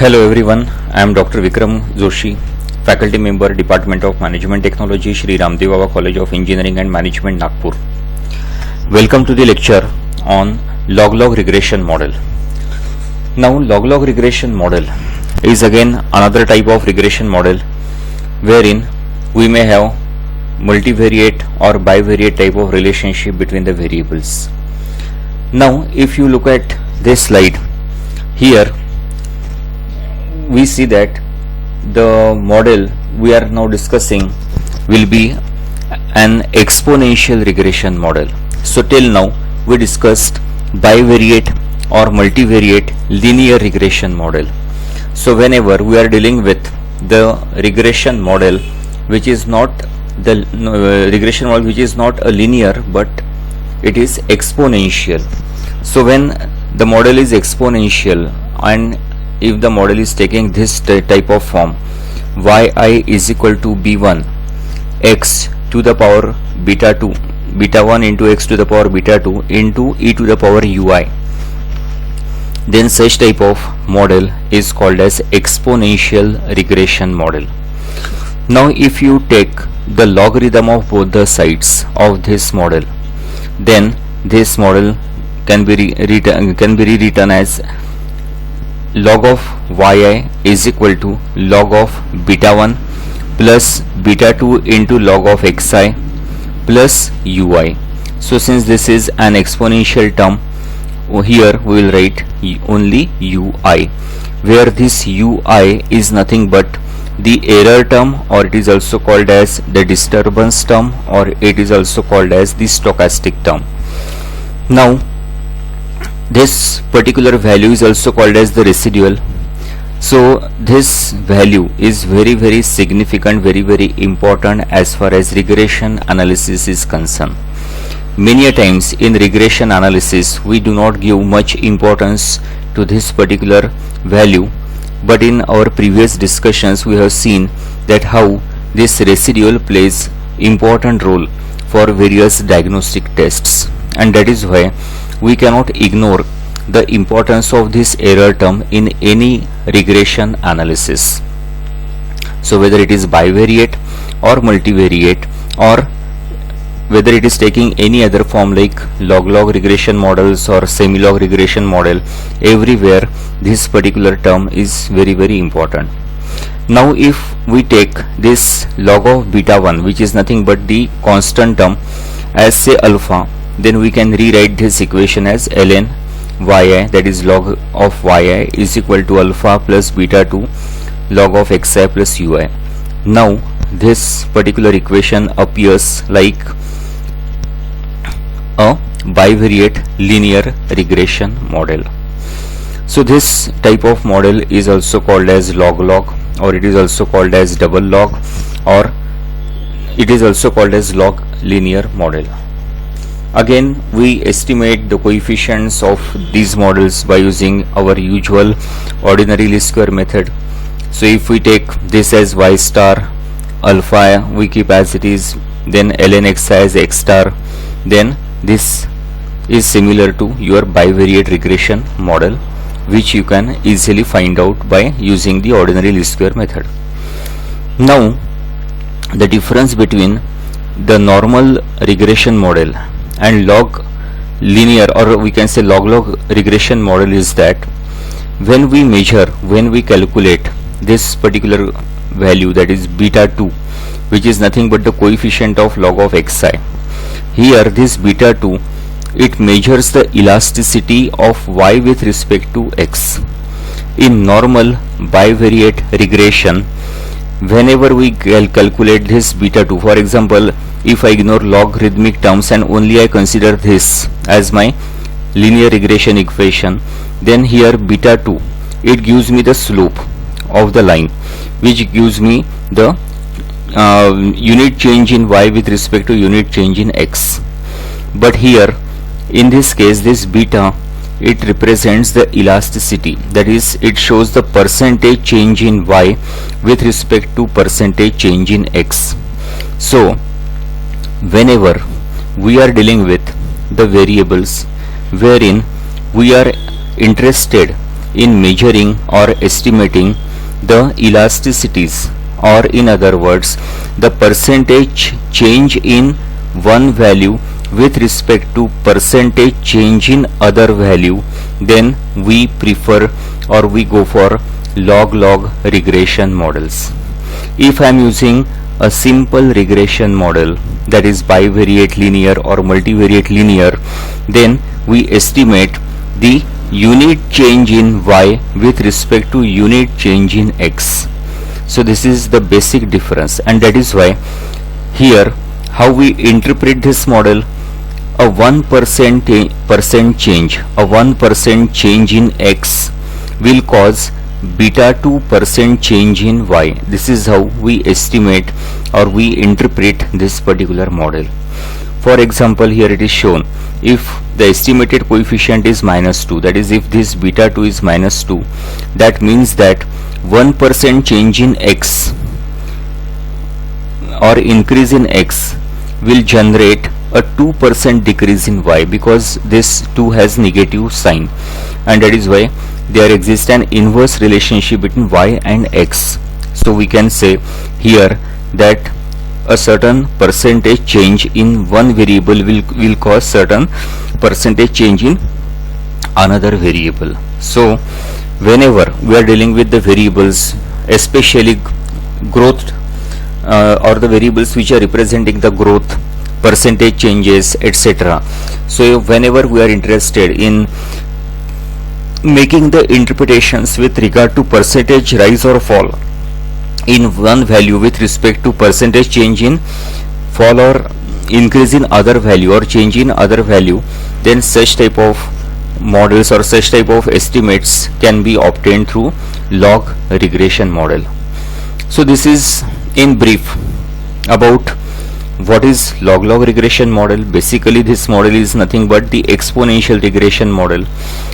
Hello everyone, I am Dr. Vikram Joshi, faculty member, Department of Management Technology, Shri Ramdev Baba College of Engineering and Management, Nagpur. Welcome to the lecture on log-log regression model. Now, log-log regression model is again another type of regression model wherein we may have multivariate or bivariate type of relationship between the variables. Now, if you look at this slide here, we see that the model we are now discussing will be an exponential regression model. So till now we discussed bivariate or multivariate linear regression model. So whenever we are dealing with the regression model which is not the regression model which is not a linear but it is exponential. So when the model is exponential and if the model is taking this type of form, yi is equal to b1 x to the power beta 2 beta 1 into x to the power beta 2 into e to the power ui, then such type of model is called as exponential regression model. Now if you take the logarithm of both the sides of this model, then this model can be rewritten as log of yi is equal to log of beta 1 plus beta 2 into log of xi plus ui. So since this is an exponential term, here we will write only ui, where this ui is nothing but the error term, or it is also called as the disturbance term, or it is also called as the stochastic term. Now this particular value is also called as the residual. So this value is very significant, very important as far as regression analysis is concerned. Many a times in regression analysis we do not give much importance to this particular value, but in our previous discussions we have seen that how this residual plays important role for various diagnostic tests, and that is why we cannot ignore the importance of this error term in any regression analysis. So whether it is bivariate or multivariate, or whether it is taking any other form like log-log regression models or semi-log regression model, everywhere this particular term is very important. Now if we take this log of beta 1, which is nothing but the constant term, as say alpha, then we can rewrite this equation as ln yi, that is log of yi is equal to alpha plus beta 2 log of xi plus ui. Now this particular equation appears like a bivariate linear regression model. So this type of model is also called as log-log, or it is also called as double log, or it is also called as log linear model. Again, we estimate the coefficients of these models by using our usual ordinary least square method. So if we take this as y star, alpha we keep as it is, then ln xi as x star, then this is similar to your bivariate regression model, which you can easily find out by using the ordinary least square method. Now the difference between the normal regression model and log linear, or we can say log-log regression model, is that when we calculate this particular value, that is beta 2, which is nothing but the coefficient of log of xi, here this beta 2, it measures the elasticity of y with respect to x. In normal bivariate regression, whenever we calculate this beta 2, for example, if I ignore logarithmic terms and only I consider this as my linear regression equation, then here beta 2, it gives me the slope of the line, which gives me the unit change in y with respect to unit change in x. But here in this case, this beta, it represents the elasticity, that is, it shows the percentage change in y with respect to percentage change in x. So whenever we are dealing with the variables wherein we are interested in measuring or estimating the elasticities, or in other words, the percentage change in one value with respect to percentage change in other value, then we prefer or we go for log-log regression models. If I am using a simple regression model, that is bivariate linear or multivariate linear, then we estimate the unit change in y with respect to unit change in x. So this is the basic difference, and that is why here how we interpret this model: a 1% change, a 1% change in x will cause beta 2% change in y. This is how we estimate or we interpret this particular model. For example, here it is shown, if the estimated coefficient is -2, that is if this beta 2 is -2, that means that 1% change in x or increase in x will generate a 2% decrease in y, because this 2 has negative sign, and that is why there exists an inverse relationship between y and x. So we can say here that a certain percentage change in one variable will cause certain percentage change in another variable. So whenever we are dealing with the variables, especially growth or the variables which are representing the growth, percentage changes, etc. So whenever we are interested in making the interpretations with regard to percentage rise or fall in one value with respect to percentage change in fall or increase in other value or change in other value, then such type of models or such type of estimates can be obtained through log regression model. So this is in brief about what is log-log regression model. Basically this model is nothing but the exponential regression model.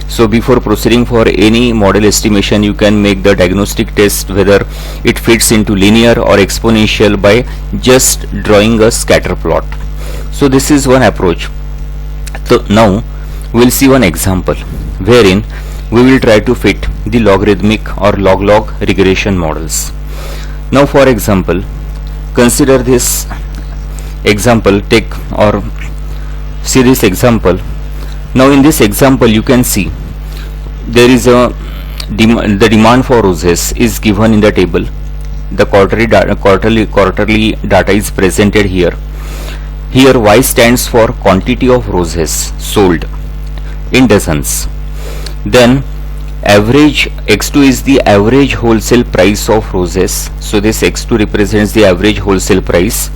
So before proceeding for any model estimation, you can make the diagnostic test whether it fits into linear or exponential by just drawing a scatter plot. So this is one approach. So now we will see one example wherein we will try to fit the logarithmic or log-log regression models. Now for example, consider this example, take or see this example. Now in this example you can see there is a the demand for roses is given in the table. The quarterly data is presented here. Here y stands for quantity of roses sold in dozens. Then average x2 is the average wholesale price of roses. So this x2 represents the average wholesale price.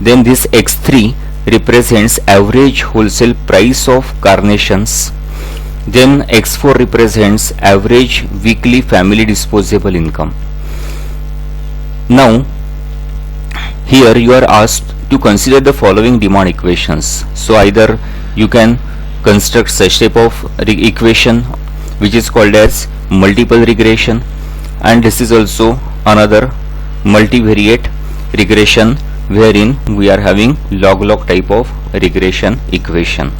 Then this x3 represents average wholesale price of carnations. Then x4 represents average weekly family disposable income. Now here you are asked to consider the following demand equations. So either you can construct such type of equation which is called as multiple regression, and this is also another multivariate regression wherein we are having log-log type of regression equation.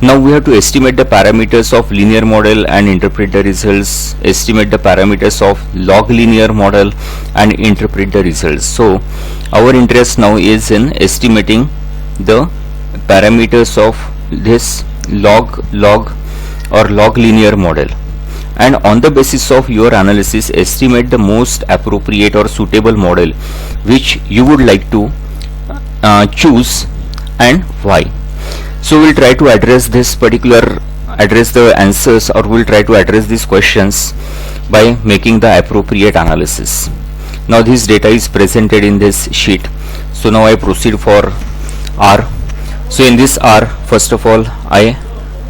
Now we have to estimate the parameters of linear model and interpret the results, estimate the parameters of log linear model and interpret the results. So our interest now is in estimating the parameters of this log or log linear model, and on the basis of your analysis estimate the most appropriate or suitable model which you would like to choose and why. So we'll try to address the answers, or we'll try to address these questions by making the appropriate analysis. Now this data is presented in this sheet. So now I proceed for R. So in this R, first of all I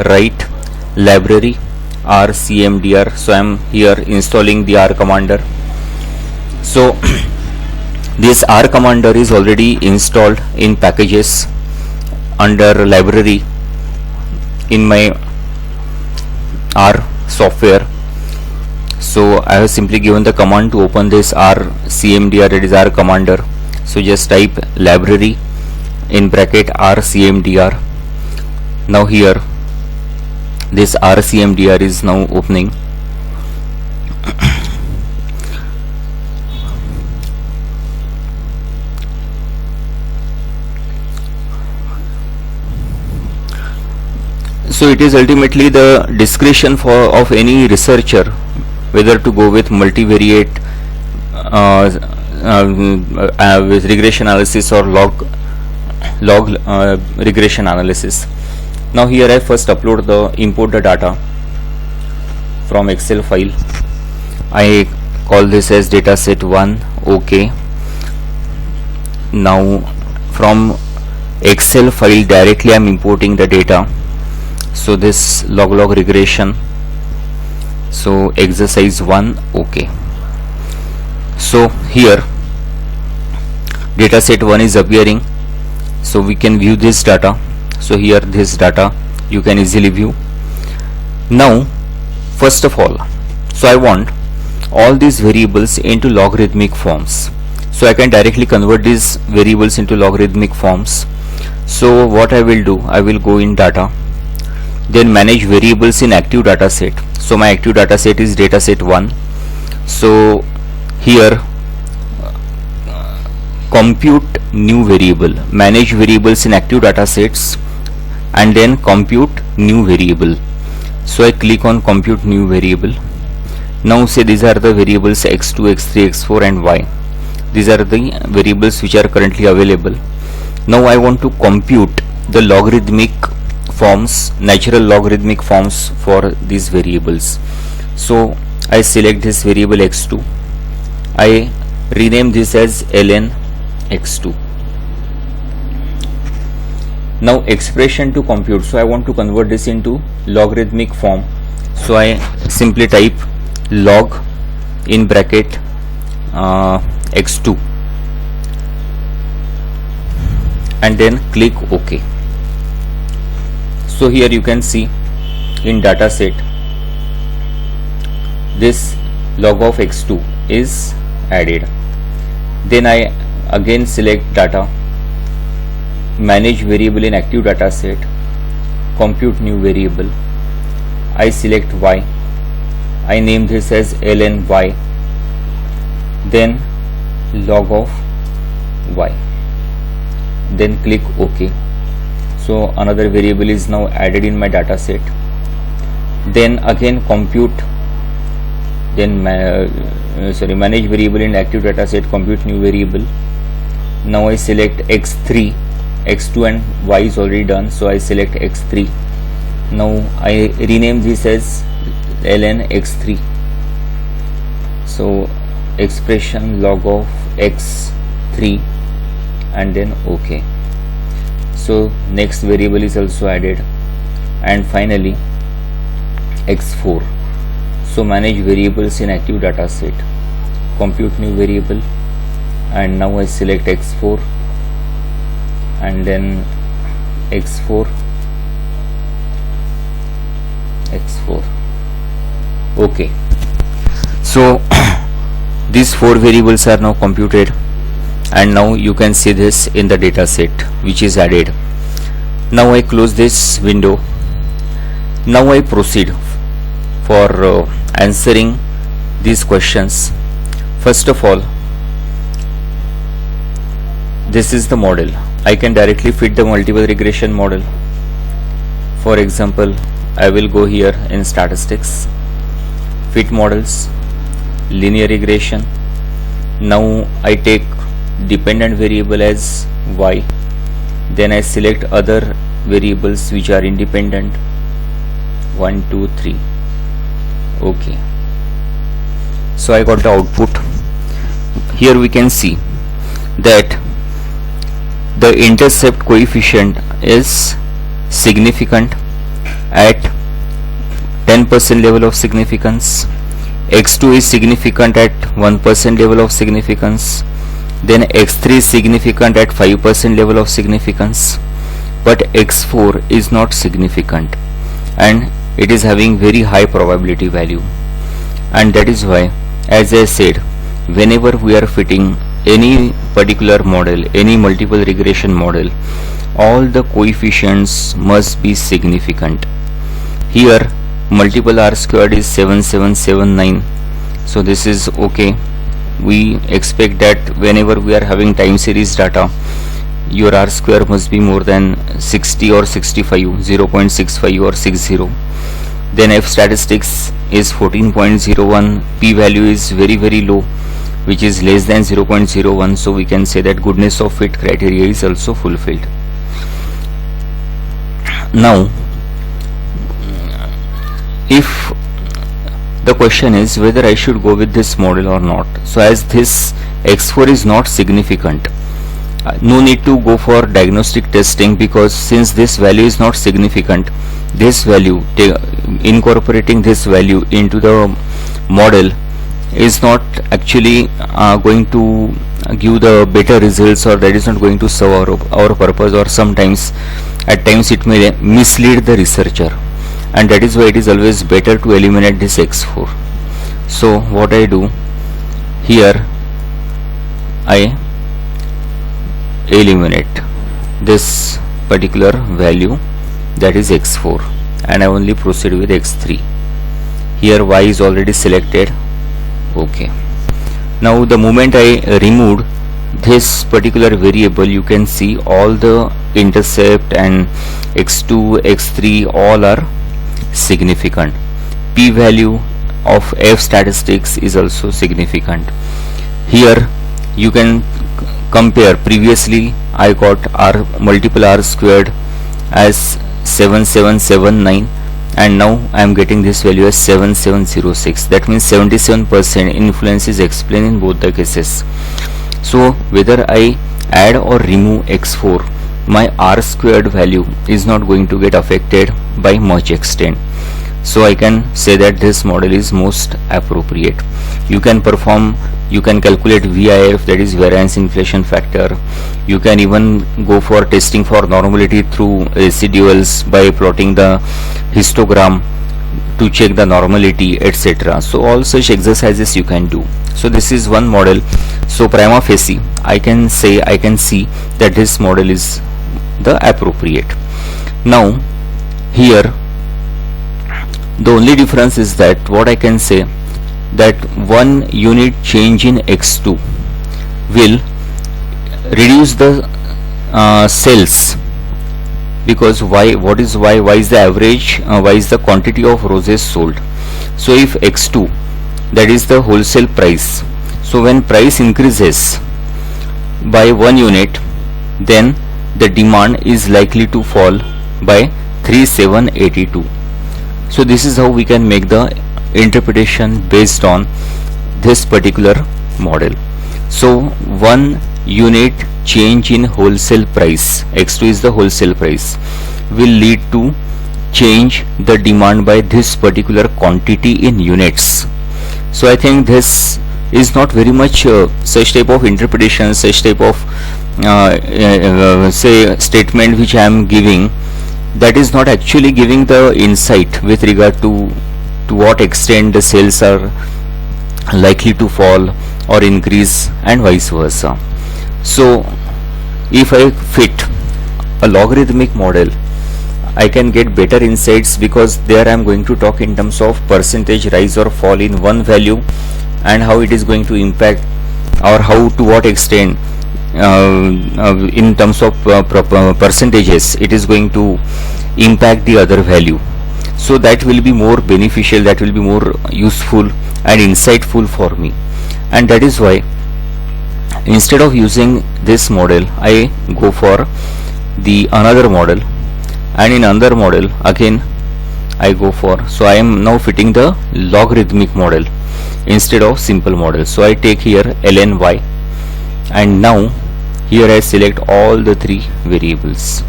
write library rcmdr. So I am here installing the R commander. So this R commander is already installed in packages under library in my R software. So I have simply given the command to open this rcmdr, that is R commander. So just type library in bracket rcmdr. Now here this rcmdr is now opening. So it is ultimately the discretion of any researcher whether to go with multivariate with regression analysis or log regression analysis. Now here I first import the data from Excel file. I call this as dataset 1. Okay. Now from Excel file directly I am importing the data. So this log regression. So exercise 1. Okay. So here dataset 1 is appearing. So we can view this data. So here this data you can easily view. Now first of all, so I want all these variables into logarithmic forms. So I can directly convert these variables into logarithmic forms. So what I will do, I will go in data, then manage variables in active data set. So my active data set is dataset 1. So here compute new variable, manage variables in active data sets, and then compute new variable. So I click on compute new variable. Now say these are the variables x2, x3, x4 and y. These are the variables which are currently available. Now I want to compute the logarithmic forms, natural logarithmic forms for these variables. So I select this variable x2. I rename this as ln x2. Now expression to compute. So I want to convert this into logarithmic form. So I simply type log in bracket x2 and then click OK. So here you can see in data set this log of x2 is added. Then I again select data, manage variable in active data set, compute new variable. I select y. I name this as ln y, then log of y, then click OK. So another variable is now added in my data set. Then again compute, then manage variable in active data set, compute new variable. Now I select x3, x2 and y is already done, so I select x3. Now I rename this as ln x3. So expression log of x3 and then OK. So next variable is also added, and finally x4. So manage variables in active data set, compute new variable, and now I select x4 and then x4. Okay. So these 4 variables are now computed, and now you can see this in the data set which is added. Now I close this window. Now I proceed for answering these questions. First of all, this is the model. I can directly fit the multiple regression model. For example, I will go here in statistics, fit models, linear regression. Now I take dependent variable as y, then I select other variables which are independent, 1, 2, 3. Okay. So I got the output. Here we can see that the intercept coefficient is significant at 10% level of significance, x2 is significant at 1% level of significance, then x3 is significant at 5% level of significance, but x4 is not significant and it is having very high probability value. And that is why, as I said, whenever we are fitting any particular model, any multiple regression model, all the coefficients must be significant. Here multiple R squared is 7779, so this is okay. We expect that whenever we are having time series data, your r square must be more than 60 or 65, 0.65 or 60. Then f statistics is 14.01, p value is very low, which is less than 0.01, so we can say that goodness of fit criteria is also fulfilled. Now if the question is whether I should go with this model or not, so as this x4 is not significant, no need to go for diagnostic testing, because since this value is not significant, this value, incorporating this value into the model is not actually going to give the better results, or that is not going to serve our purpose, or sometimes at times it may mislead the researcher, and that is why it is always better to eliminate this x4. So what I do here, I eliminate this particular value, that is x4, and I only proceed with x3. Here y is already selected. Okay, now the moment I removed this particular variable, you can see all the intercept and x2, x3 all are significant. P value of f statistics is also significant. Here you can compare. Previously I got r multiple r squared as 7779, and now I am getting this value as 7706. That means 77% influence is explained in both the cases. So whether I add or remove x4, my r squared value is not going to get affected by much extent. So I can say that this model is most appropriate. You can calculate VIF, that is variance inflation factor. You can even go for testing for normality through residuals by plotting the histogram to check the normality, etc. So all such exercises you can do. So this is one model. So prima facie I can see that this model is the appropriate. Now here the only difference is that what I can say, that 1 unit change in x2 will reduce the cells, because what is y is the average, y is the quantity of roses sold. So if x2, that is the wholesale price, so when price increases by 1 unit, then the demand is likely to fall by 3782. So this is how we can make the interpretation based on this particular model. So 1 unit change in wholesale price, x2 is the wholesale price, will lead to change the demand by this particular quantity in units. So I think this is not very much such type of interpretation, such type of say statement which I am giving, that is not actually giving the insight with regard to what extent the sales are likely to fall or increase and vice versa. So if I fit a logarithmic model, I can get better insights, because there I am going to talk in terms of percentage rise or fall in one value, and how it is going to impact, or how to what extent in terms of percentages it is going to impact the other value. So that will be more beneficial, that will be more useful and insightful for me, and that is why instead of using this model I go for the another model, and in another model again I go for, so I am now fitting the logarithmic model instead of simple model. So I take here ln y, and now here I select all the three variables,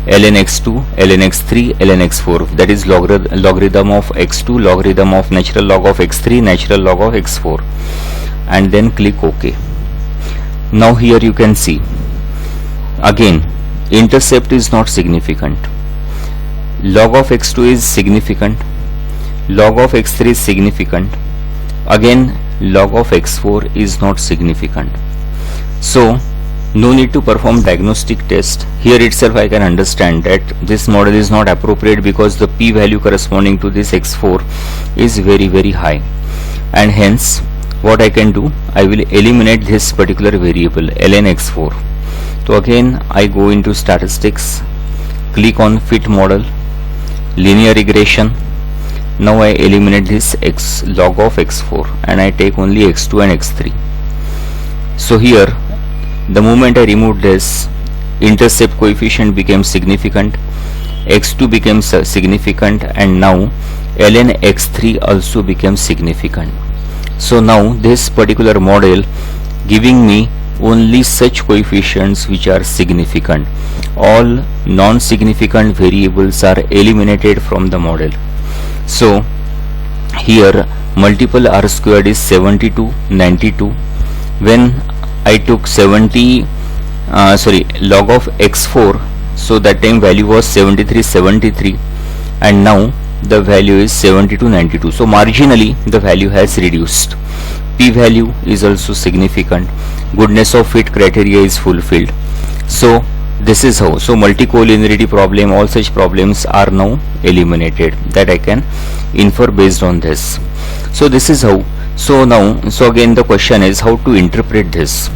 ln x2, ln x3, ln x4, that is logarithm of x2, logarithm of natural log of x3, natural log of x4, and then click OK. Now here you can see again intercept is not significant, log of x2 is significant, log of x3 is significant, again log of x4 is not significant. So no need to perform diagnostic test. Here itself I can understand that this model is not appropriate, because the p value corresponding to this x4 is very high, and hence what I can do, I will eliminate this particular variable ln x4. So again I go into statistics, click on fit model, linear regression. Now I eliminate this x log of x4 and I take only x2 and x3. So here the moment I remove this, intercept coefficient became significant, x2 became significant, and now ln x3 also became significant. So now this particular model giving me only such coefficients which are significant. All non-significant variables are eliminated from the model. So here multiple r squared is 72, 92. When I took log of x4, so that time value was 73, 73, and now the value is 72, 92. So marginally the value has reduced. P value is also significant. Goodness of fit criteria is fulfilled. So this is how. So multicollinearity problem, all such problems are now eliminated, that I can infer based on this. So this is how. So now, so again the question is how to interpret this.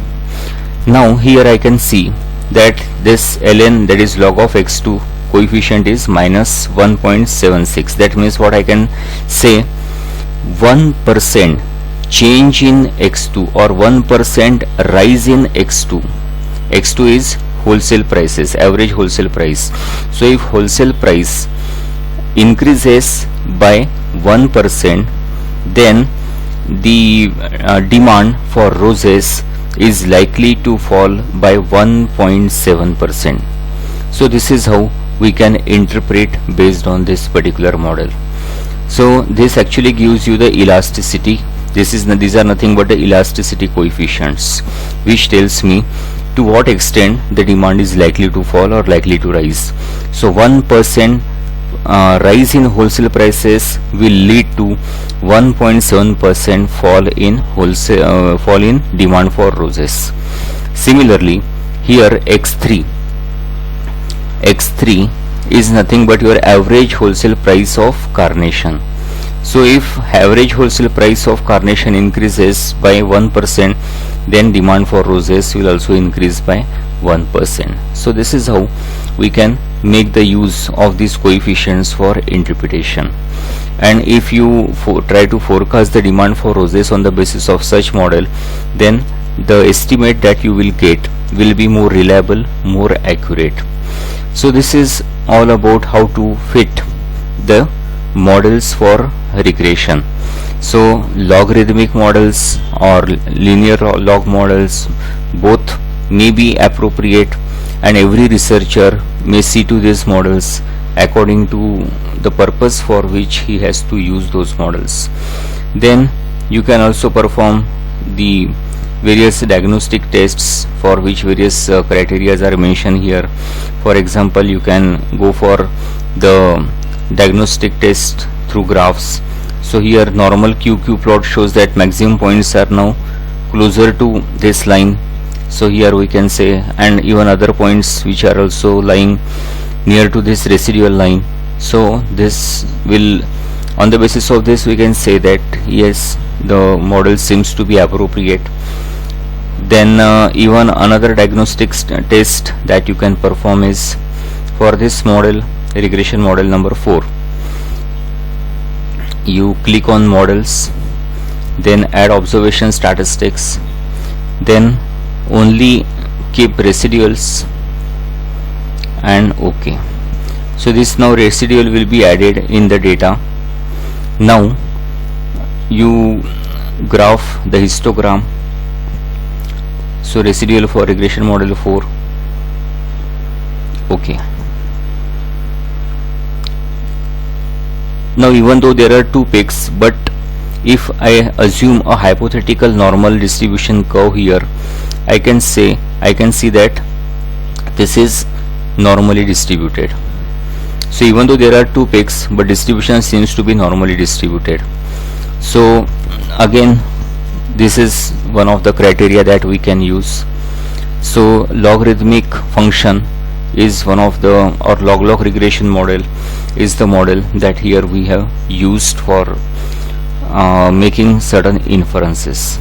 Now here I can see that this ln, that is log of x2 coefficient, is minus 1.76. that means what I can say, 1% change in x2 or 1% rise in x2. x2 is wholesale prices, average wholesale price. So if wholesale price increases by 1%, then the demand for roses is likely to fall by 1.7%. So this is how we can interpret based on this particular model. So this actually gives you the elasticity. These are nothing but the elasticity coefficients, which tells me to what extent the demand is likely to fall or likely to rise. So 1% rise in wholesale prices will lead to 1.7% fall in demand for roses. Similarly, here x3 is nothing but your average wholesale price of carnation. So if average wholesale price of carnation increases by 1%, then demand for roses will also increase by 1%. So this is how we can make the use of these coefficients for interpretation. And if you try to forecast the demand for roses on the basis of such model, then the estimate that you will get will be more reliable, more accurate. So this is all about how to fit the models for regression. So logarithmic models or linear log models, both may be appropriate, and every researcher may see to these models according to the purpose for which he has to use those models. Then you can also perform the various diagnostic tests for which various criteria are mentioned here. For example, you can go for the diagnostic test through graphs. So here normal QQ plot shows that maximum points are now closer to this line. So here we can say, and even other points which are also lying near to this residual line. So this will, on the basis of this, we can say that yes, the model seems to be appropriate. Then even another diagnostic test that you can perform is for this model, regression model number 4. You click on models, then add observation statistics, then only keep residuals, and OK. So this now residual will be added in the data. Now you graph the histogram. So residual for regression model 4. OK. Now even though there are two peaks, but if I assume a hypothetical normal distribution curve here, I can see that this is normally distributed. So even though there are two peaks, but distribution seems to be normally distributed. So again, this is one of the criteria that we can use. So logarithmic function is one of the, or log regression model is the model that here we have used for making certain inferences.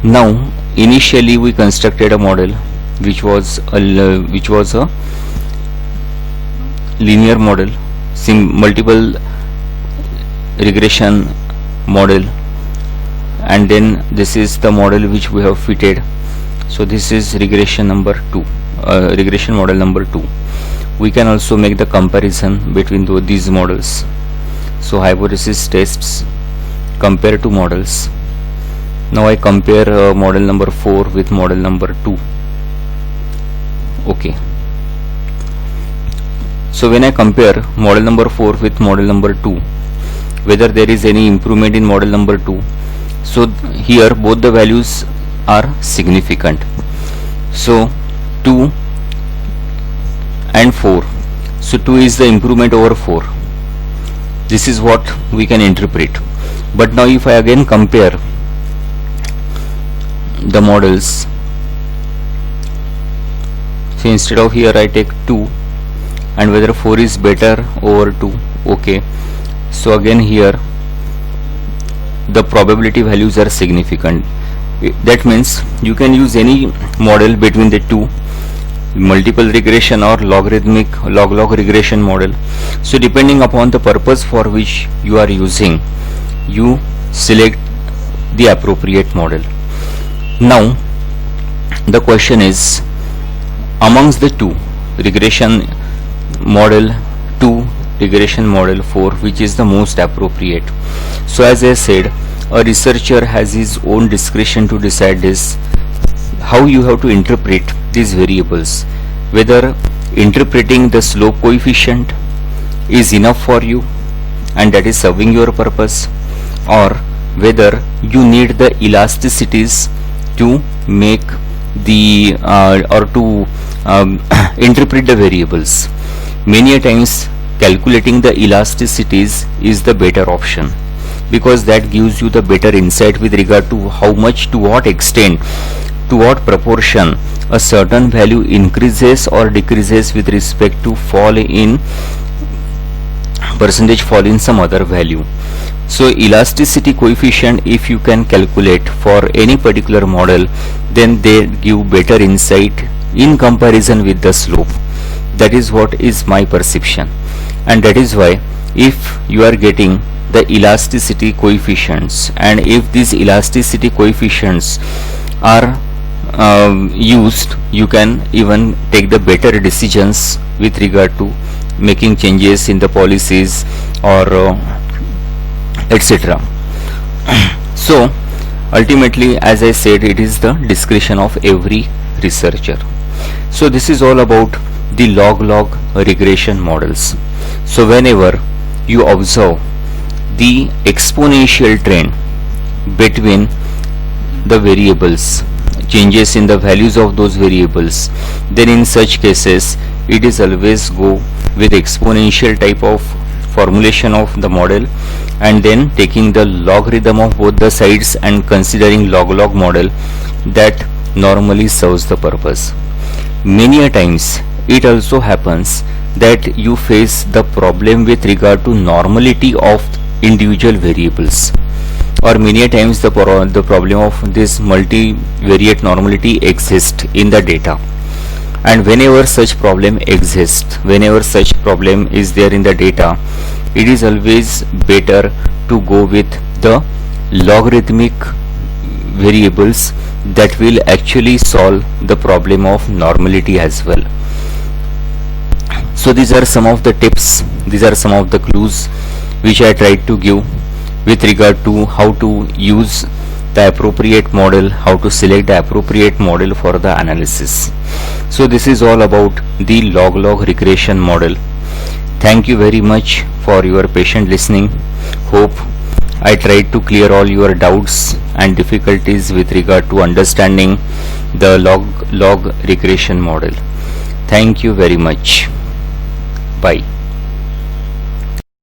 Now initially we constructed a model which was a linear model, multiple regression model, and then this is the model which we have fitted. So this is regression number 2, regression model number 2. We can also make the comparison between these models. So hypothesis tests, compare two models. Now I compare model number 4 with model number 2. Okay. So when I compare model number 4 with model number 2, whether there is any improvement in model number 2, so here both the values are significant. So 2 and 4. So 2 is the improvement over 4. This is what we can interpret. But now if I again compare the models, so instead of here I take 2 and whether 4 is better over 2. Okay, so again here the probability values are significant. That means you can use any model between the two, multiple regression or logarithmic log regression model. So depending upon the purpose for which you are using, you select the appropriate model. Now the question is, amongst the two, regression model 2, regression model 4, which is the most appropriate? So as I said, a researcher has his own discretion to decide this, how you have to interpret these variables, whether interpreting the slope coefficient is enough for you and that is serving your purpose, or whether you need the elasticities to make the or to interpret the variables. Many a times calculating the elasticities is the better option, because that gives you the better insight with regard to how much, to what extent, to what proportion a certain value increases or decreases with respect to fall in percentage fall in some other value. So elasticity coefficient, if you can calculate for any particular model, then they give better insight in comparison with the slope. That is what is my perception, and that is why if you are getting the elasticity coefficients, and if these elasticity coefficients are used, you can even take the better decisions with regard to making changes in the policies or etc. So ultimately, as I said, it is the discretion of every researcher. So this is all about the log regression models. So whenever you observe the exponential trend between the variables, changes in the values of those variables, then in such cases it is always go with exponential type of formulation of the model, and then taking the logarithm of both the sides and considering log model. That normally serves the purpose. Many a times it also happens that you face the problem with regard to normality of individual variables, or many a times the problem of this multivariate normality exists in the data. And whenever such problem exists, whenever such problem is there in the data, it is always better to go with the logarithmic variables that will actually solve the problem of normality as well. So these are some of the tips, these are some of the clues which I tried to give with regard to how to use the appropriate model, how to select the appropriate model for the analysis. So this is all about the log regression model. Thank you very much for your patient listening. Hope I tried to clear all your doubts and difficulties with regard to understanding the log regression model. Thank you very much. Bye.